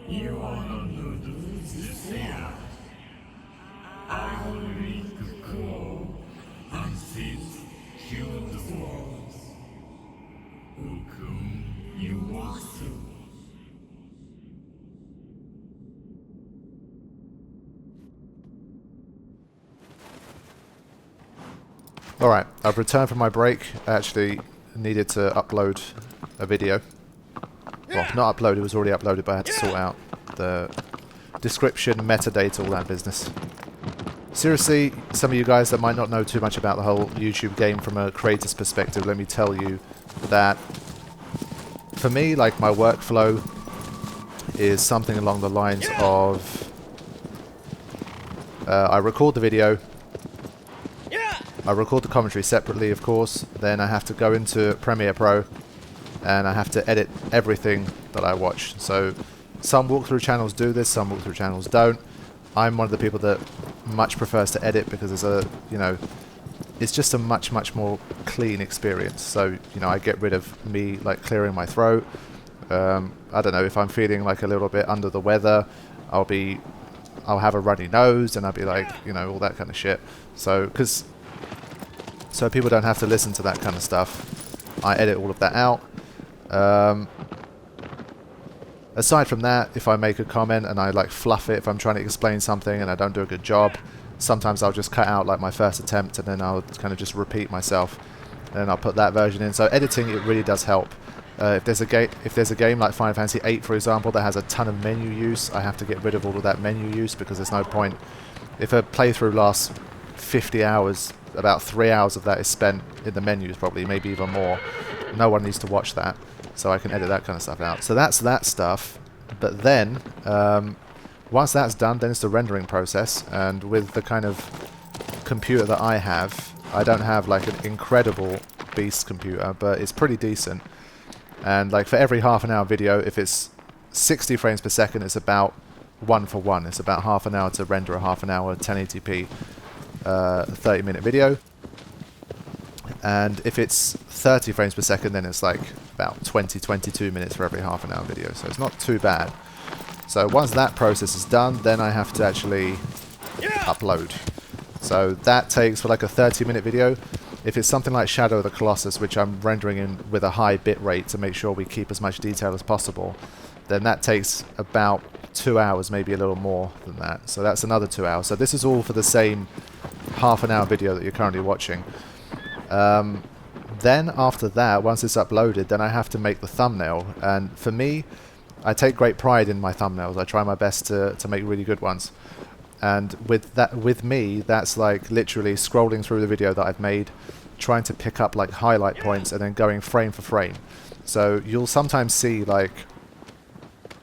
You are under the steed. I will make the call and sit kill the walls. Who come you walk through? Alright, I've returned from my break. I actually needed to upload a video. Well, not upload, it was already uploaded, but I had to sort out the description, metadata, all that business. Seriously, some of you guys that might not know too much about the whole YouTube game from a creator's perspective, let me tell you that for me, like, my workflow is something along the lines of I record the video, I record the commentary separately, of course, then I have to go into Premiere Pro and I have to edit everything that I watch. So some walkthrough channels do this, some walkthrough channels don't. I'm one of the people that much prefers to edit because it's a, you know, it's just a much more clean experience. So, you know, I get rid of me like clearing my throat. I don't know, if I'm feeling like a little bit under the weather, I'll have a runny nose and I'll be like, you know, all that kind of shit. So so people don't have to listen to that kind of stuff, I edit all of that out. Aside from that, if I make a comment and I like fluff it, if I'm trying to explain something and I don't do a good job, sometimes I'll just cut out like my first attempt and then I'll kind of just repeat myself and then I'll put that version in. So editing, it really does help. If there's a game like Final Fantasy VIII, for example, that has a ton of menu use, I have to get rid of all of that menu use because there's no point. If a playthrough lasts 50 hours, about 3 hours of that is spent in the menus, probably, maybe even more. No one needs to watch that, so I can edit that kind of stuff out. So that's that stuff. But then, once that's done, then it's the rendering process. And with the kind of computer that I have, I don't have like an incredible beast computer, but it's pretty decent. And like for every half an hour video, if it's 60 frames per second, it's about 1 for 1. It's about half an hour to render a half an hour 1080p 30-minute video. And if it's 30 frames per second, then it's like about 22 minutes for every half an hour video. So it's not too bad. So once that process is done, then I have to actually upload. So that takes, for like a 30-minute video, if it's something like Shadow of the Colossus, which I'm rendering in with a high bit rate to make sure we keep as much detail as possible, then that takes about 2 hours, maybe a little more than that. So that's another 2 hours. So this is all for the same half an hour video that you're currently watching. Then after that, once it's uploaded, then I have to make the thumbnail. And for me, I take great pride in my thumbnails. I try my best to make really good ones. And with me, that's like literally scrolling through the video that I've made, trying to pick up like highlight points and then going frame for frame. So you'll sometimes see like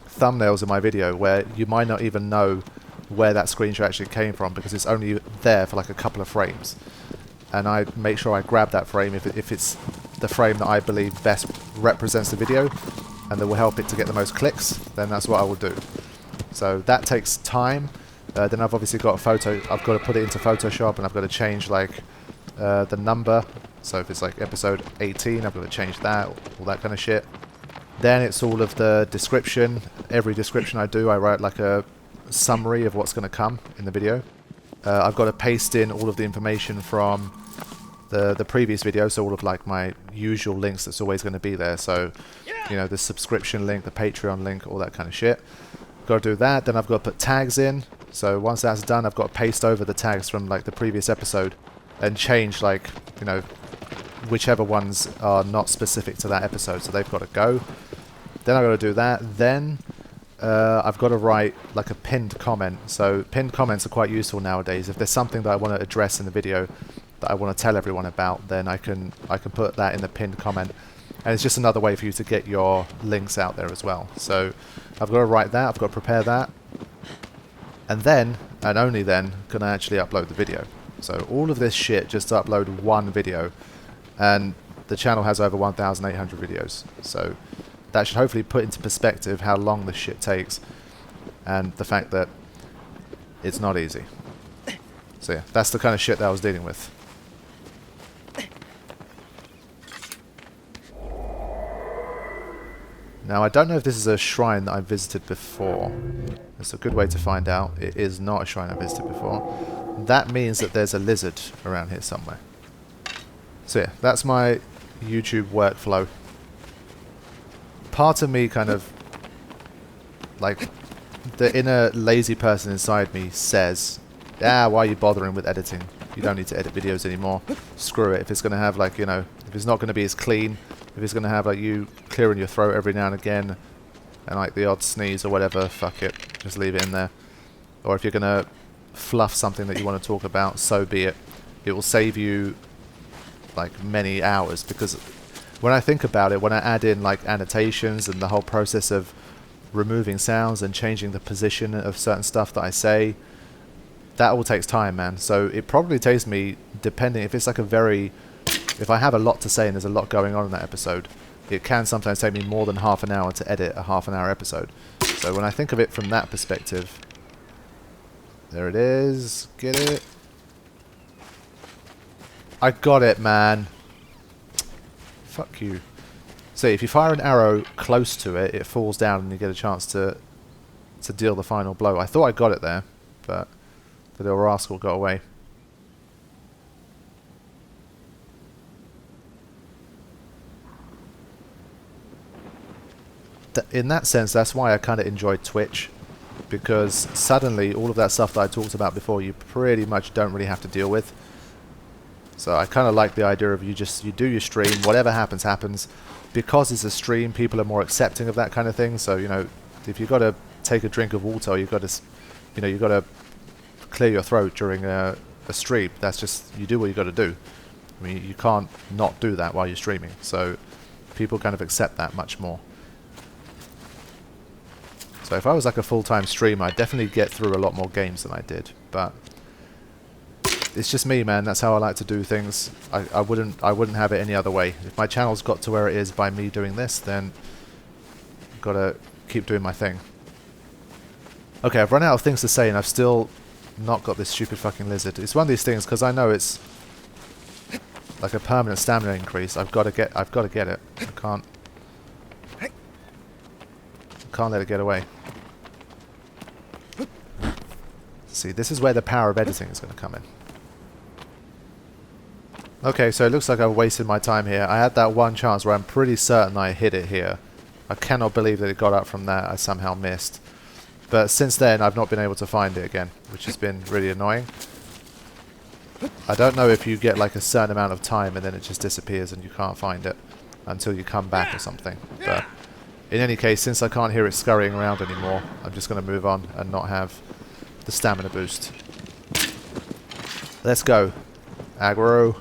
thumbnails in my video where you might not even know where that screenshot actually came from because it's only there for like a couple of frames. And I make sure I grab that frame if it's the frame that I believe best represents the video and that will help it to get the most clicks, then that's what I will do. So that takes time. Then I've obviously got a photo, I've got to put it into Photoshop and I've got to change like the number. So if it's like episode 18, I've got to change that, all that kind of shit. Then it's all of the description. Every description I do, I write like a summary of what's going to come in the video. I've got to paste in all of the information from the previous video, so all of like my usual links that's always going to be there. So, you know, the subscription link, the Patreon link, all that kind of shit. Got to do that. Then I've got to put tags in. So once that's done, I've got to paste over the tags from like the previous episode and change like, you know, whichever ones are not specific to that episode. So they've got to go. Then I've got to do that. Then I've got to write like a pinned comment. So pinned comments are quite useful nowadays. If there's something that I want to address in the video that I want to tell everyone about, then I can put that in the pinned comment. And it's just another way for you to get your links out there as well. So I've got to write that, I've got to prepare that. And then, and only then, can I actually upload the video. So all of this shit just to upload one video. And the channel has over 1,800 videos. So that should hopefully put into perspective how long this shit takes. And the fact that it's not easy. So yeah, that's the kind of shit that I was dealing with. Now I don't know if this is a shrine that I visited before. It's a good way to find out. It is not a shrine I visited before. That means that there's a lizard around here somewhere. So yeah, that's my YouTube workflow. Part of me kind of, like, the inner lazy person inside me says, why are you bothering with editing? You don't need to edit videos anymore. Screw it. If it's going to have, like, you know, if it's not going to be as clean, if it's going to have, like, you clearing your throat every now and again, and, like, the odd sneeze or whatever, fuck it. Just leave it in there. Or if you're going to fluff something that you want to talk about, so be it. It will save you, like, many hours, because when I think about it, when I add in, like, annotations and the whole process of removing sounds and changing the position of certain stuff that I say, that all takes time, man. So it probably takes me, depending, if it's like a very, if I have a lot to say and there's a lot going on in that episode, it can sometimes take me more than half an hour to edit a half-an-hour episode. So when I think of it from that perspective, there it is, get it? I got it, man. Fuck you. So if you fire an arrow close to it, it falls down and you get a chance to deal the final blow. I thought I got it there, but the little rascal got away. In that sense, that's why I kind of enjoyed Twitch, because suddenly all of that stuff that I talked about before, you pretty much don't really have to deal with. So I kind of like the idea of you do your stream, whatever happens, happens. Because it's a stream, people are more accepting of that kind of thing. So, you know, if you've got to take a drink of water, or you've got to, you know, you've got to clear your throat during a stream, that's just, you do what you got to do. I mean, you can't not do that while you're streaming. So people kind of accept that much more. So if I was like a full-time streamer, I'd definitely get through a lot more games than I did. But it's just me, man. That's how I like to do things. I wouldn't have it any other way. If my channel's got to where it is by me doing this, then I've got to keep doing my thing. Okay, I've run out of things to say, and I've still not got this stupid fucking lizard. It's one of these things, because I know it's like a permanent stamina increase. I've got to get it. I can't let it get away. See, this is where the power of editing is going to come in. Okay, so it looks like I've wasted my time here. I had that one chance where I'm pretty certain I hit it here. I cannot believe that it got up from that. I somehow missed. But since then, I've not been able to find it again, which has been really annoying. I don't know if you get like a certain amount of time and then it just disappears and you can't find it until you come back or something. But in any case, since I can't hear it scurrying around anymore, I'm just going to move on and not have the stamina boost. Let's go. Agro.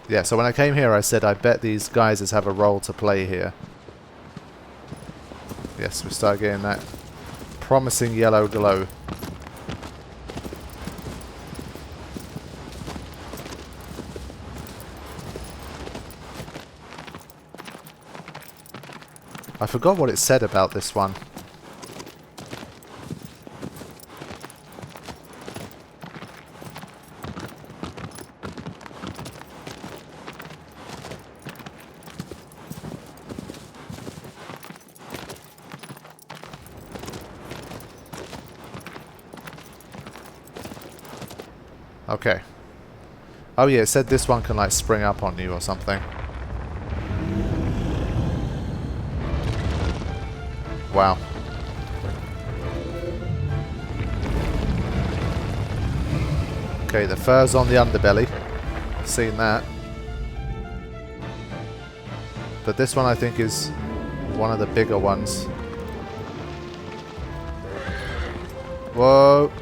Yeah, so when I came here I said I bet these guys have a role to play here. Yes, we start getting that promising yellow glow. I forgot what it said about this one. Okay. Oh yeah, it said this one can like spring up on you or something. Wow. Okay, the fur's on the underbelly. I've seen that. But this one I think is one of the bigger ones. Whoa.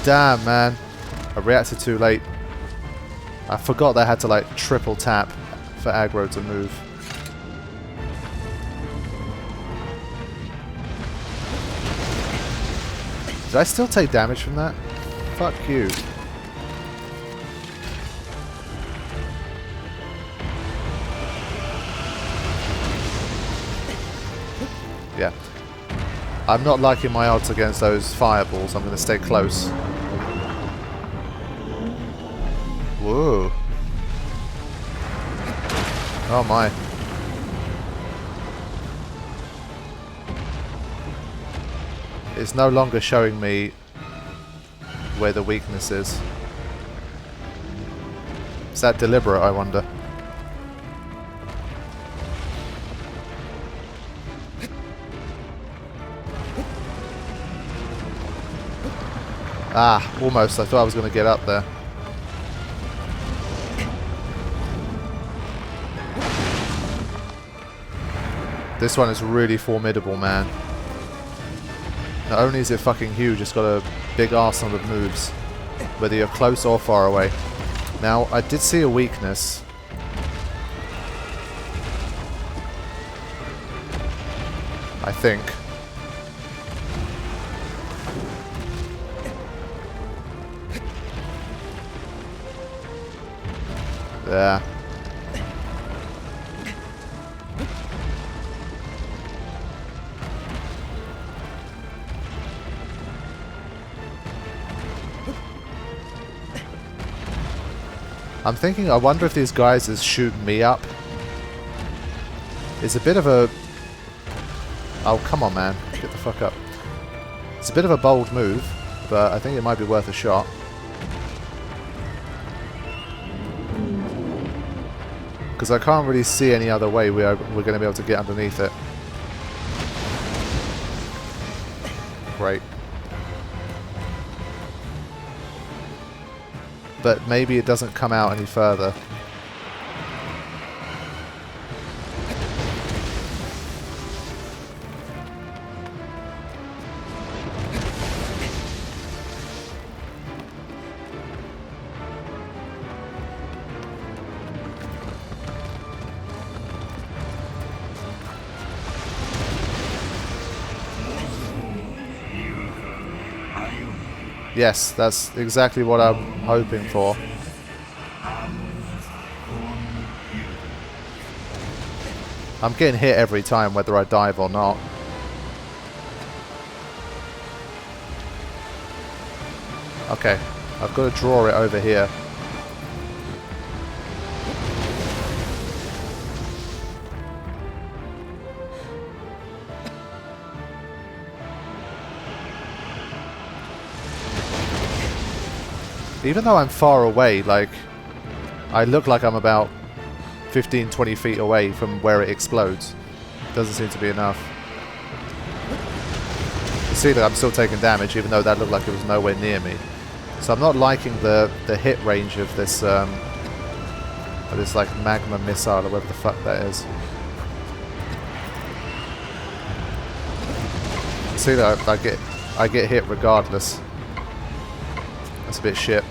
Damn, man. I reacted too late. I forgot that I had to like triple tap for aggro to move. Did I still take damage from that? Fuck you. Yeah. I'm not liking my odds against those fireballs. I'm going to stay close. Whoa. Oh my. It's no longer showing me where the weakness is. Is that deliberate, I wonder? Ah, almost. I thought I was going to get up there. This one is really formidable, man. Not only is it fucking huge, it's got a big arsenal of moves, whether you're close or far away. Now, I did see a weakness. I think. There. I'm thinking, I wonder if these guys is shooting me up. It's a bit of a... Oh, come on, man. Get the fuck up. It's a bit of a bold move, but I think it might be worth a shot. Because I can't really see any other way we're going to be able to get underneath it. Great. But maybe it doesn't come out any further. Yes, that's exactly what I'm hoping for. I'm getting hit every time, whether I dive or not. Okay, I've got to draw it over here. Even though I'm far away, like, I look like I'm about 15-20 feet away from where it explodes. Doesn't seem to be enough. You see that I'm still taking damage, even though that looked like it was nowhere near me. So I'm not liking the hit range of this like magma missile or whatever the fuck that is. See that I get hit regardless. That's a bit shit.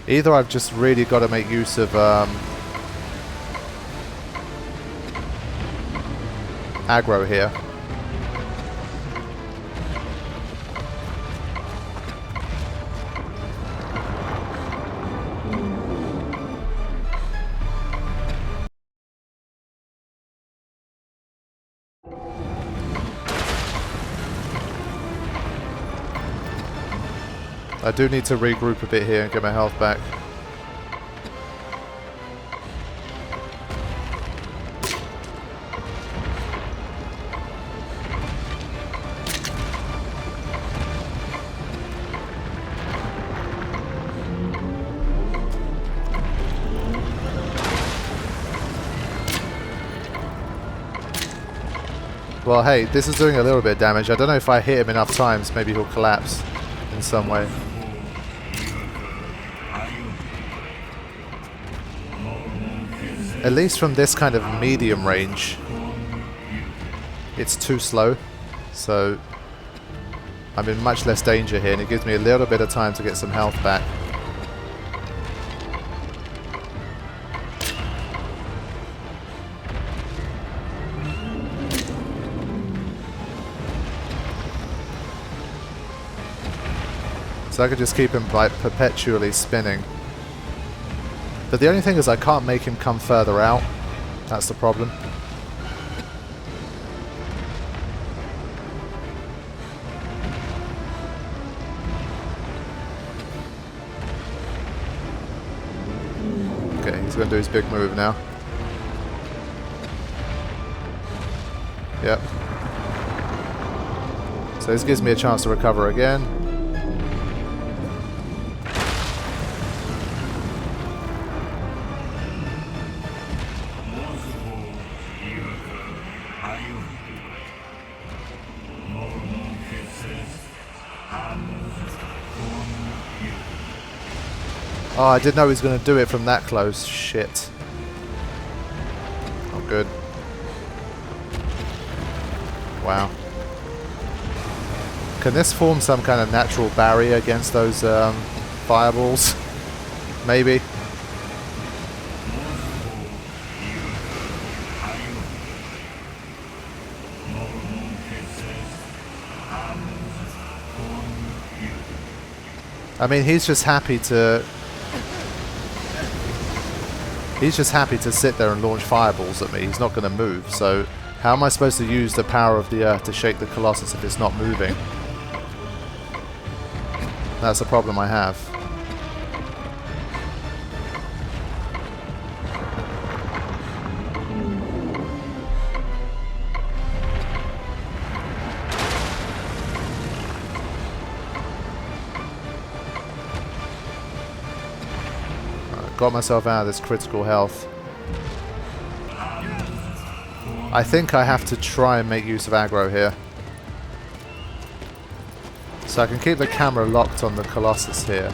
Either I've just really got to make use of aggro here. I do need to regroup a bit here and get my health back. Well, hey, this is doing a little bit of damage. I don't know if I hit him enough times, maybe he'll collapse in some way. At least from this kind of medium range, it's too slow, so I'm in much less danger here, and it gives me a little bit of time to get some health back. So I could just keep him like perpetually spinning. But the only thing is I can't make him come further out. That's the problem. going to do his big move now. Yep. So this gives me a chance to recover again. Oh, I didn't know he was going to do it from that close. Shit. Not good. Wow. Can this form some kind of natural barrier against those fireballs? Maybe. I mean, he's just happy to sit there and launch fireballs at me. He's not going to move, so how am I supposed to use the power of the earth to shake the Colossus if it's not moving? That's the problem I have. Got myself out of this critical health. I think I have to try and make use of aggro here. So I can keep the camera locked on the Colossus here.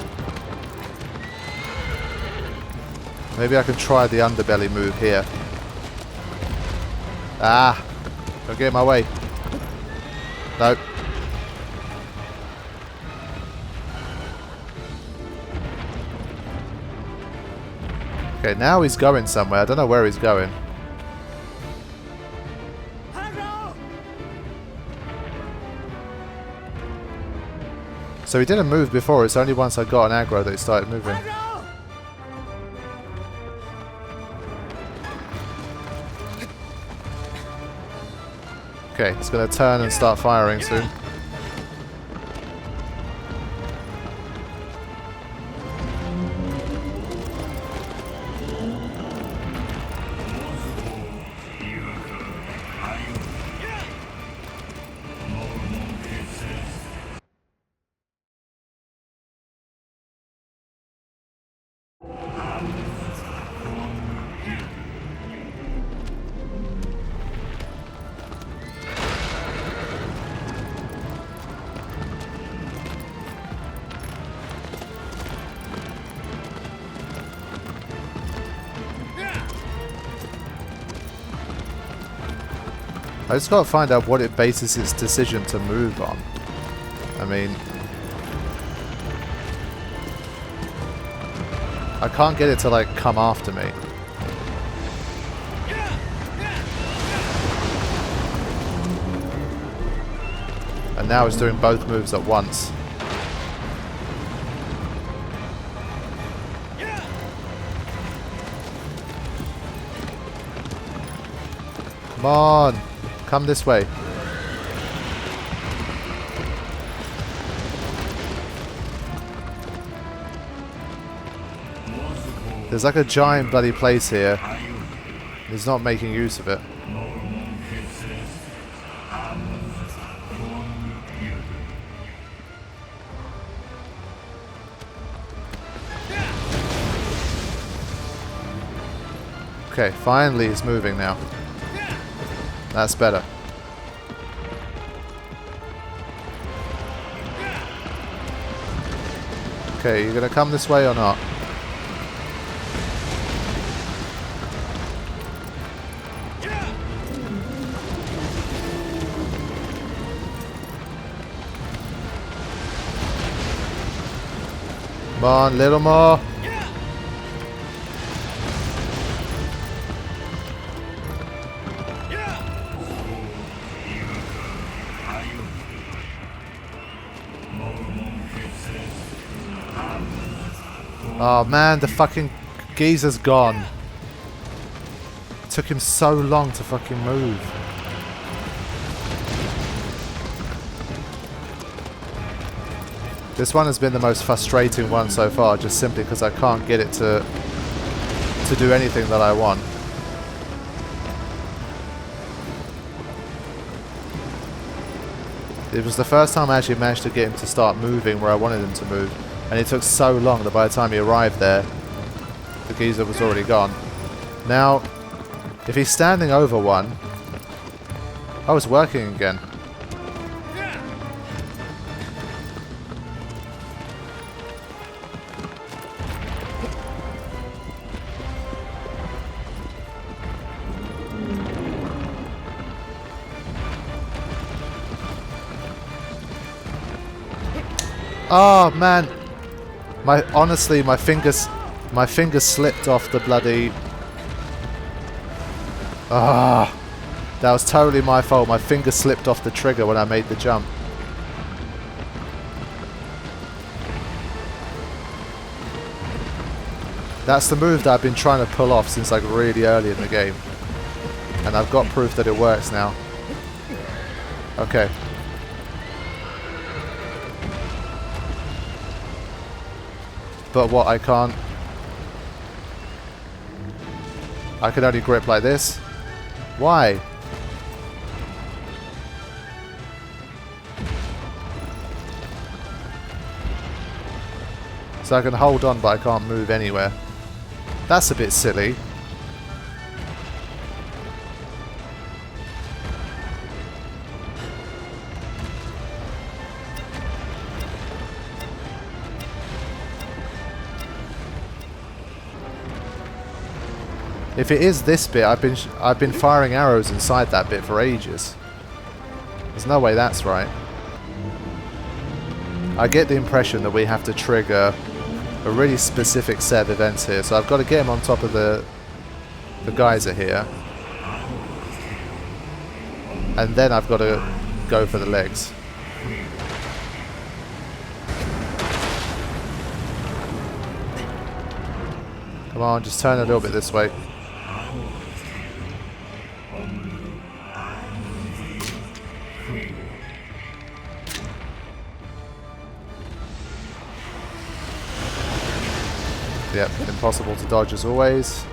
Maybe I can try the underbelly move here. Ah! Don't get in my way. Nope. Okay, now he's going somewhere. I don't know where he's going. So he didn't move before. It's only once I got an aggro that he started moving. Okay, he's going to turn and start firing soon. I just gotta find out what it bases its decision to move on. I mean, I can't get it to like come after me. And now it's doing both moves at once. Come on! Come this way. There's like a giant bloody place here. He's not making use of it. Okay, finally he's moving now. That's better. Okay, you gonna come this way or not? Come on, little more. Oh man, the fucking geezer's gone. It took him so long to fucking move. This one has been the most frustrating one so far, just simply because I can't get it to to do anything that I want. It was the first time I actually managed to get him to start moving where I wanted him to move. And it took so long that by the time he arrived there, the geezer was already gone. Now, if he's standing over one... Oh, it's working again. Oh man, honestly my fingers slipped off the bloody. Ah, that was totally my fault. My finger slipped off the trigger when I made the jump. That's the move that I've been trying to pull off since like really early in the game, and I've got proof that it works now. Okay. But what, I can't... I can only grip like this? Why? So I can hold on but I can't move anywhere. That's a bit silly. If it is this bit, I've been firing arrows inside that bit for ages. There's no way that's right. I get the impression that we have to trigger a really specific set of events here, so I've got to get him on top of the geyser here, and then I've got to go for the legs. Come on, just turn a little bit this way. Yep, impossible to dodge as always.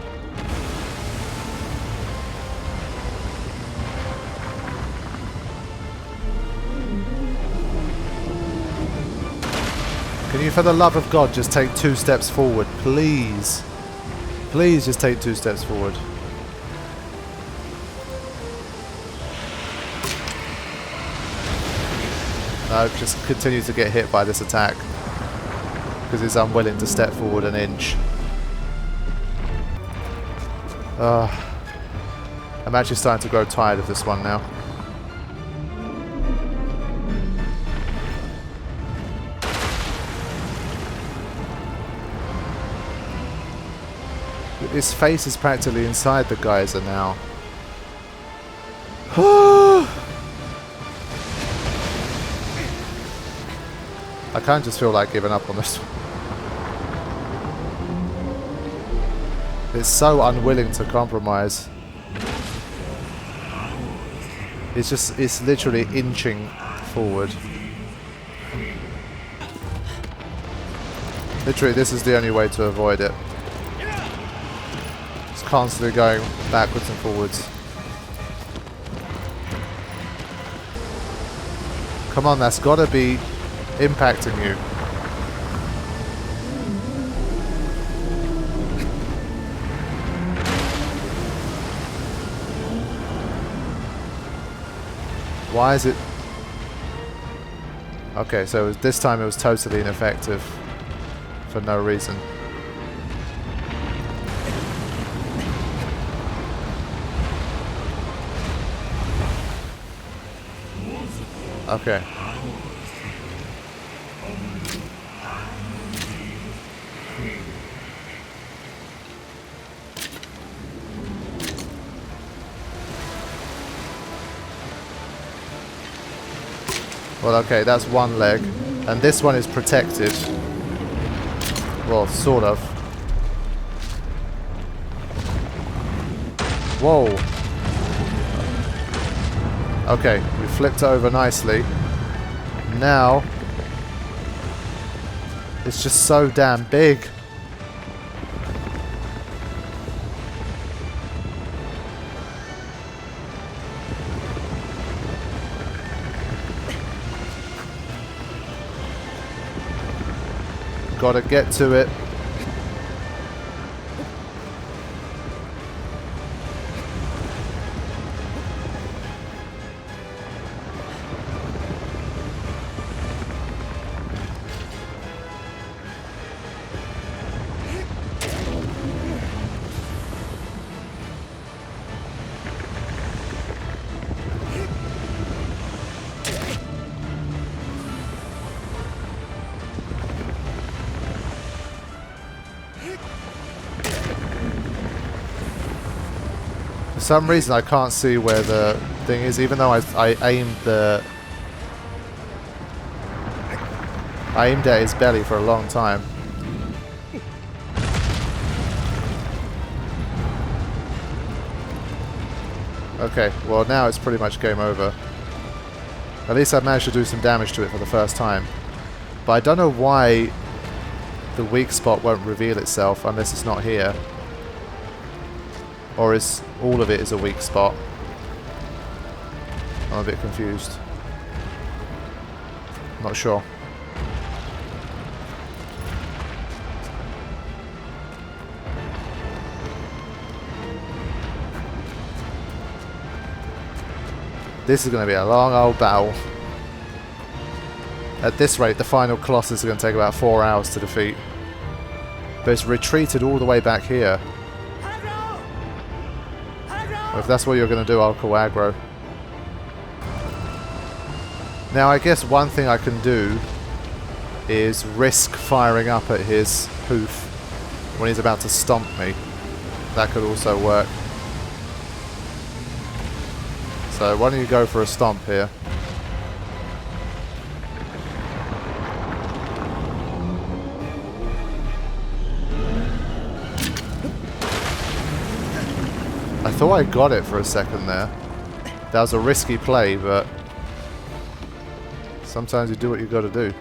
Can you, for the love of God, just take 2 steps forward, please? Please just take 2 steps forward. No, just continue to get hit by this attack. Because he's unwilling to step forward an inch. I'm actually starting to grow tired of this one now. His face is practically inside the geyser now. I kind of just feel like giving up on this one. It's so unwilling to compromise. It's literally inching forward. Literally, this is the only way to avoid it. It's constantly going backwards and forwards. Come on, that's gotta be impacting you. Why is it... Okay, so this time it was totally ineffective for no reason. Okay. Well, okay, that's one leg, and this one is protected. Well, sort of. Whoa. Okay, we flipped it over nicely. Now, it's just so damn big. Gotta get to it. For some reason I can't see where the thing is, even though I aimed at his belly for a long time. Okay, well now it's pretty much game over. At least I managed to do some damage to it for the first time. But I don't know why the weak spot won't reveal itself unless it's not here. Or is all of it is a weak spot? I'm a bit confused. Not sure. This is going to be a long old battle. At this rate, the final Colossus is going to take about 4 hours to defeat. But it's retreated all the way back here. If that's what you're going to do, I'll call Agro. Now, I guess one thing I can do is risk firing up at his hoof when he's about to stomp me. That could also work. So why don't you go for a stomp here? I thought I got it for a second there. That was a risky play, but sometimes you do what you got to do.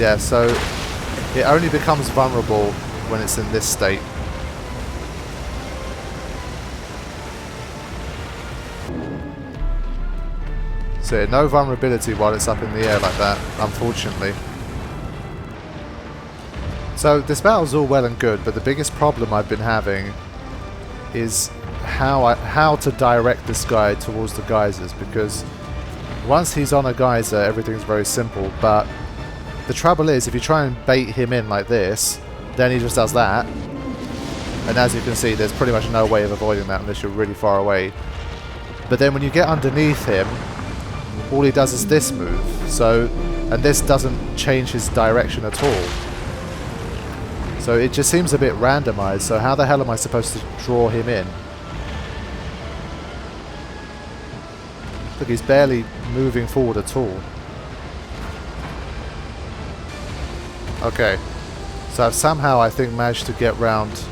Yeah, so it only becomes vulnerable when it's in this state. So yeah, no vulnerability while it's up in the air like that, unfortunately. So this battle's all well and good, but the biggest problem I've been having is how to direct this guy towards the geysers, because once he's on a geyser everything's very simple, but the trouble is if you try and bait him in like this, then he just does that, and as you can see there's pretty much no way of avoiding that unless you're really far away. But then when you get underneath him, all he does is this move, and this doesn't change his direction at all. So it just seems a bit randomized, so how the hell am I supposed to draw him in? Look, he's barely moving forward at all. Okay, so I've somehow, I think, managed to get round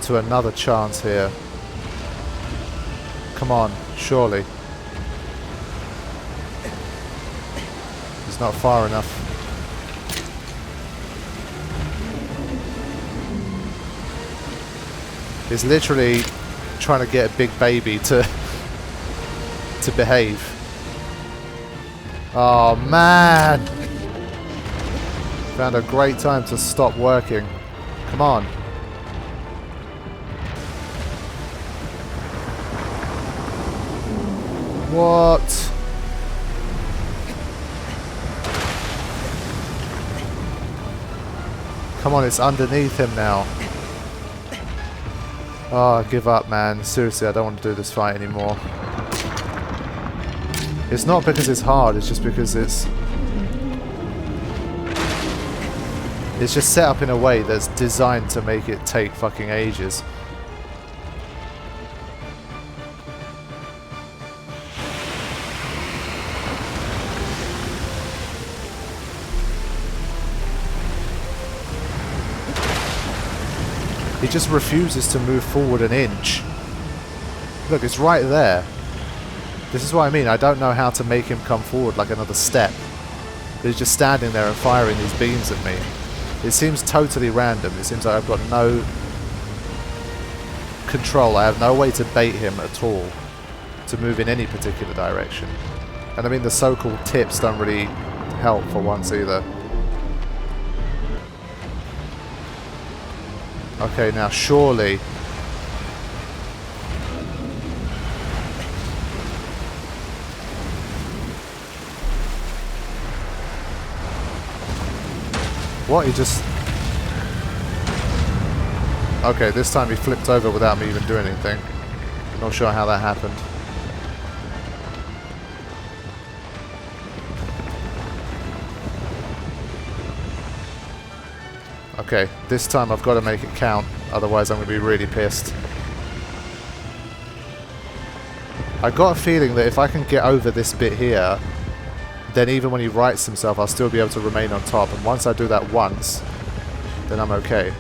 to another chance here. Come on, surely. It's not far enough. He's literally trying to get a big baby to behave. Oh man! Found a great time to stop working. Come on. What? Come on, it's underneath him now. Oh, give up, man. Seriously, I don't want to do this fight anymore. It's not because it's hard, it's just because it's just set up in a way that's designed to make it take fucking ages. He just refuses to move forward an inch. Look, it's right there. This is what I mean. I don't know how to make him come forward like another step. He's just standing there and firing these beams at me. It seems totally random. It seems like I've got no control. I have no way to bait him at all. to move in any particular direction. And I mean the so-called tips don't really help for once either. Okay, now surely... What? He just... Okay, this time he flipped over without me even doing anything. Not sure how that happened. Okay, this time I've got to make it count, otherwise I'm going to be really pissed. I got a feeling that if I can get over this bit here, then even when he rights himself, I'll still be able to remain on top. And once I do that once, then I'm okay.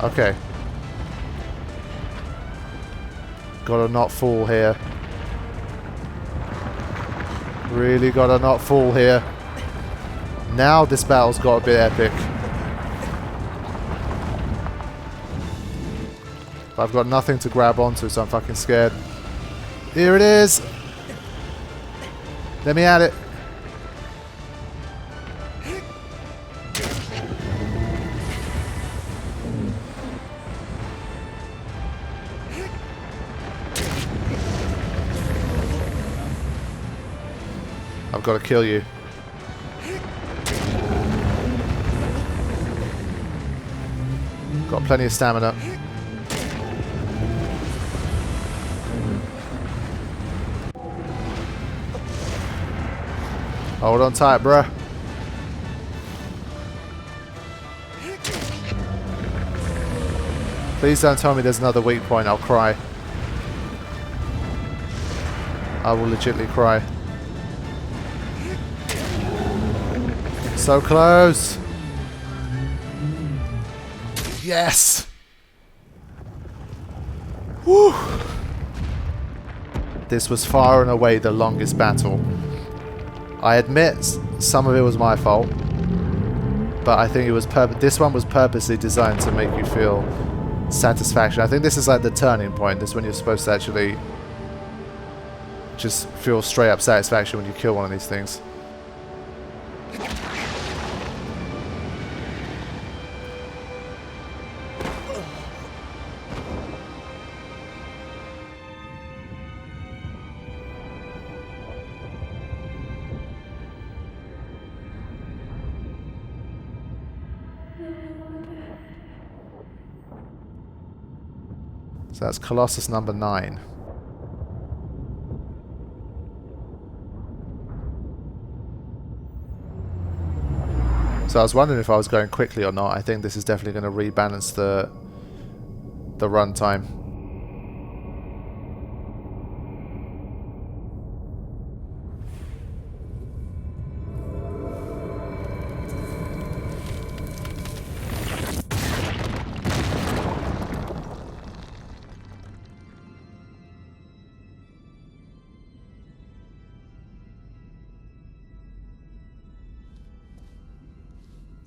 Okay. Gotta not fall here. Really gotta not fall here. Now this battle's got a bit epic. But I've got nothing to grab onto, so I'm fucking scared. Here it is! Let me at it. I've got to kill you. Got plenty of stamina. Hold on tight, bruh. Please don't tell me there's another weak point. I'll cry. I will legitimately cry. So close. Yes. Woo. This was far and away the longest battle. I admit some of it was my fault, but I think it was this one was purposely designed to make you feel satisfaction. I think this is like the turning point. This is when you're supposed to actually just feel straight up satisfaction when you kill one of these things. So that's Colossus number 9. So I was wondering if I was going quickly or not. I think this is definitely going to rebalance the runtime.